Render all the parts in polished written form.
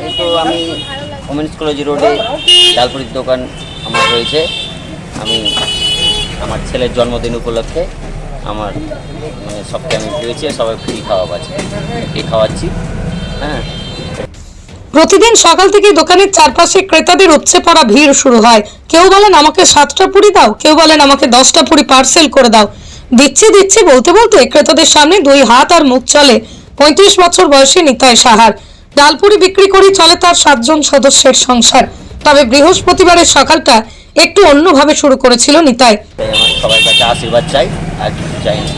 এই তো আমি ওমেন্স কলেজ রোডে ডালপুরির দোকান আমার রয়েছে। আমি আমার ছেলের জন্মদিন উপলক্ষে আমার মানে সবকে আমি পেয়েছি, সবাই ফ্রি খাওয়াচ্ছি। হ্যাঁ, প্রতিদিন সকাল থেকে দোকানের চারপাশে ক্রেতাদের উপচে পড়া ভিড় শুরু হয়। কেউ বলেন আমাকে 7টা পুরি দাও, কেউ বলেন আমাকে 10টা পুরি পার্সেল করে দাও। দিচ্ছি বলতে বলতে ক্রেতাদের সামনে 2 হাত আর মুখ চলে 35 বছর বয়সী নিতাই সাহার। ডালপুরি বিক্রি করে চলে তার 7 জন সদস্যের সংসার। তবে বৃহস্পতিবারের সকালটা একটু অন্যভাবে শুরু করেছিল নিতাই। তাই আমার সবার কাছে আশীর্বাদ চাই আর কিছু চাই না।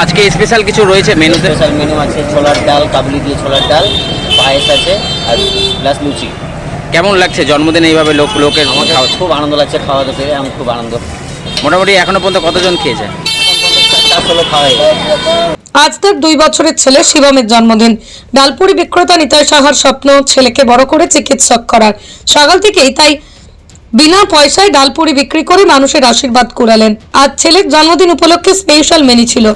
আজকে স্পেশাল কিছু রয়েছে মেনুতে? স্পেশাল মেনু আছে ছোলার ডাল, কাবলি দিয়ে ছোলার ডাল, পায়েস আছে আর প্লাস লুচি। কেমন লাগছে জন্মদিনে এইভাবে লোকের? আমাকে খুব আনন্দ লাগছে খাওয়াতে পেরে, আমি খুব আনন্দ। মোটামুটি এখনো পর্যন্ত কতজন খেয়েছে? 4 খাওয়াই। আজ তার 2 বছরের ছেলে শিবমের জন্মদিন। ডালপুরি বিক্রেতা নিতাই সাহার স্বপ্ন ছেলেকে বড় করে চিকিৎসক করার। সকাল থেকেই তাই বিনা পয়সায় ডালপুরি বিক্রি করে মানুষের আশীর্বাদ কুড়ালেন। আজ ছেলের জন্মদিন উপলক্ষে স্পেশাল মেনু ছিল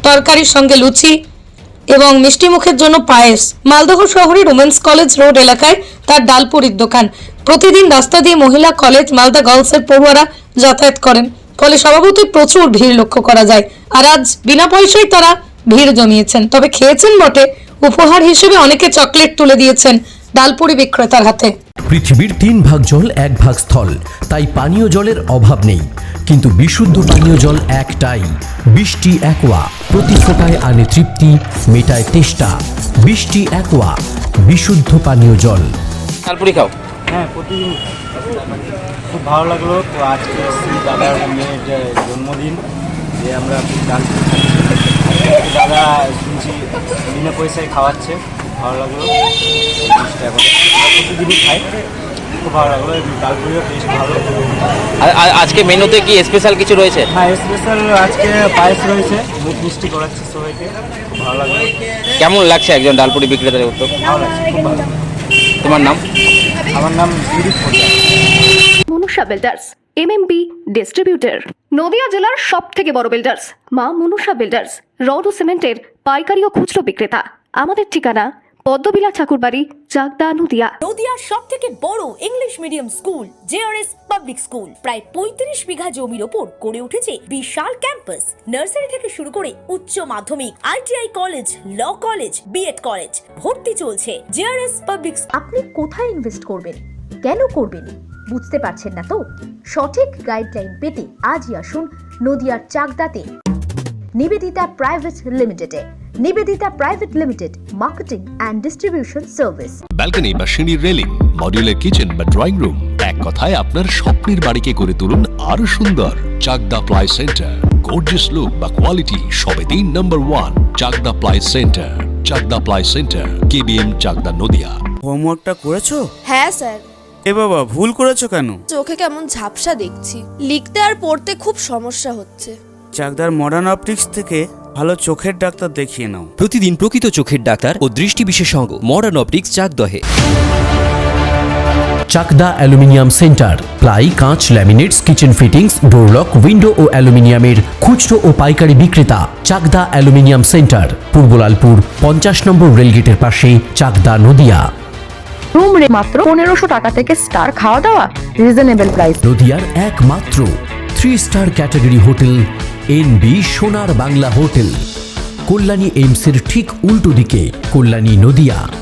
তরকারির সঙ্গে লুচি এবং মিষ্টি মুখের জন্য পায়েস। মালদহ শহরের ওমেন্স কলেজ রোড এলাকায় তার ডালপুরির দোকান। প্রতিদিন রাস্তা দিয়ে মহিলা কলেজ, মালদা গার্লসের পড়ুয়ারা যাতায়াত করেন, ফলে স্বভাবতই প্রচুর ভিড় লক্ষ্য করা যায়। আর আজ বিনা পয়সায় তারা ভিড় জমিয়েছেন। তবে খেয়েছেন বটে, উপহার হিসেবে অনেকে চকলেট তুলে দিয়েছেন ডালপুরি বিক্রেতার হাতে। পৃথিবীর 3 ভাগ জল 1 ভাগ স্থল, তাই পানীয় জলের অভাব নেই। কিন্তু বিশুদ্ধ পানীয় জল একটাই, বৃষ্টি অ্যাকোয়া। প্রতি ফোঁটায় আনে তৃপ্তি, মেটায় তেষ্টা। বৃষ্টি অ্যাকোয়া, বিশুদ্ধ পানীয় জল। ডালপুরি খাও? হ্যাঁ, প্রতিদিন খুব ভালো লাগলো। তো আজকে দাদার মেয়ের জন্মদিন, যে আমরা ডালপুরি খাচ্ছি। দাদা শুনছি বিনা পয়সায় খাওয়াচ্ছে, খুব ভালো লাগলো। জিনিসটা এখন প্রতিদিনই খাই, খুব ভালো লাগলো। ডালপুরিও টেস্ট ভালো। আজকে মেনুতে কি স্পেশাল কিছু রয়েছে? হ্যাঁ, স্পেশাল আজকে পায়েস রয়েছে, মুখ মিষ্টি করাচ্ছে সবাইকে, খুব ভালো লাগলো। কেমন লাগছে একজন ডালপুরি বিক্রেতার উদ্যোগ? ভালো লাগছে, খুব ভালো। তোমার নাম? আমার নাম Sudip Poddar. Manusha builders MMB distributor, Nadia জেলার সবথেকে বড় বিল্ডার্স মা মনুষা বিল্ডার্স, রড ও সিমেন্টের পাইকারি ও খুচরো বিক্রেতা। আমাদের ঠিকানা পদ্মবিলা ঠাকুরবাড়ি, চাকদা, নদিয়া। নদিয়ার সবথেকে বড় English medium school JRS public school, প্রায় 35 বিঘা জমির ওপর গড়ে উঠেছে বিশাল ক্যাম্পাস। নার্সারি থেকে শুরু করে উচ্চ মাধ্যমিক, ITI college, law college, BEd college, ভর্তি চলছে। JRS public. আপনি কোথায় ইনভেস্ট করবেন, কেন করবেন বুঝতে পারছেন না তো? সঠিক গাইডলাইন পেতে আজই আসুন নদিয়ার চাকদাতে নিবেদিতা প্রাইভেট লিমিটেডে। Nivedita private limited, marketing and distribution service. Balcony বা সিঁড়ির রেলিং, মডিউলার কিচেন বা ড্রয়িং রুম, এক কথায় আপনার স্বপ্নের বাড়িকে করে তুলুন আরো সুন্দর। Chakdah ply centre, gorgeous look বা কোয়ালিটি সবে 3 number 1 Chakdah ply centre. Chakdah ply centre, KBM, Chakdah, Nadia. হোমওয়ার্কটা করেছো? হ্যাঁ স্যার। এ বাবা, ভুল করেছো কেন? চোখে কেমন ঝাপসা দেখছি, লিখতে আর পড়তে খুব সমস্যা হচ্ছে। চাকদার মডার্ন অপটিক্স থেকে ভালো চোখের ডাক্তার দেখিয়ে নাও। প্রতিদিন প্রকৃত চোখের ডাক্তার ও দৃষ্টি বিশেষজ্ঞ মডার্ন অপটিক্স, চাকদহে। চাকদা অ্যালুমিনিয়াম সেন্টার, প্লাই, কাঁচ, laminates, kitchen fittings, door lock, window ও অ্যালুমিনিয়ামের খুচরো ও পাইকারি বিক্রেতা। চাকদা অ্যালুমিনিয়াম সেন্টার, পূর্ব লালপুর, 50 নম্বর রেলগেটের পাশে, চাকদা, নদিয়া। রুম রে মাত্র 1500 টাকা থেকে স্টার, খাওয়া দাওয়া রিজনেবল প্রাইস। নদিয়ার একমাত্র 3 স্টার ক্যাটাগরি হোটেল NB সোনার বাংলা হোটেল, কল্যাণী এইমসের ঠিক উল্টো দিকে, কল্যাণী, নদিয়া।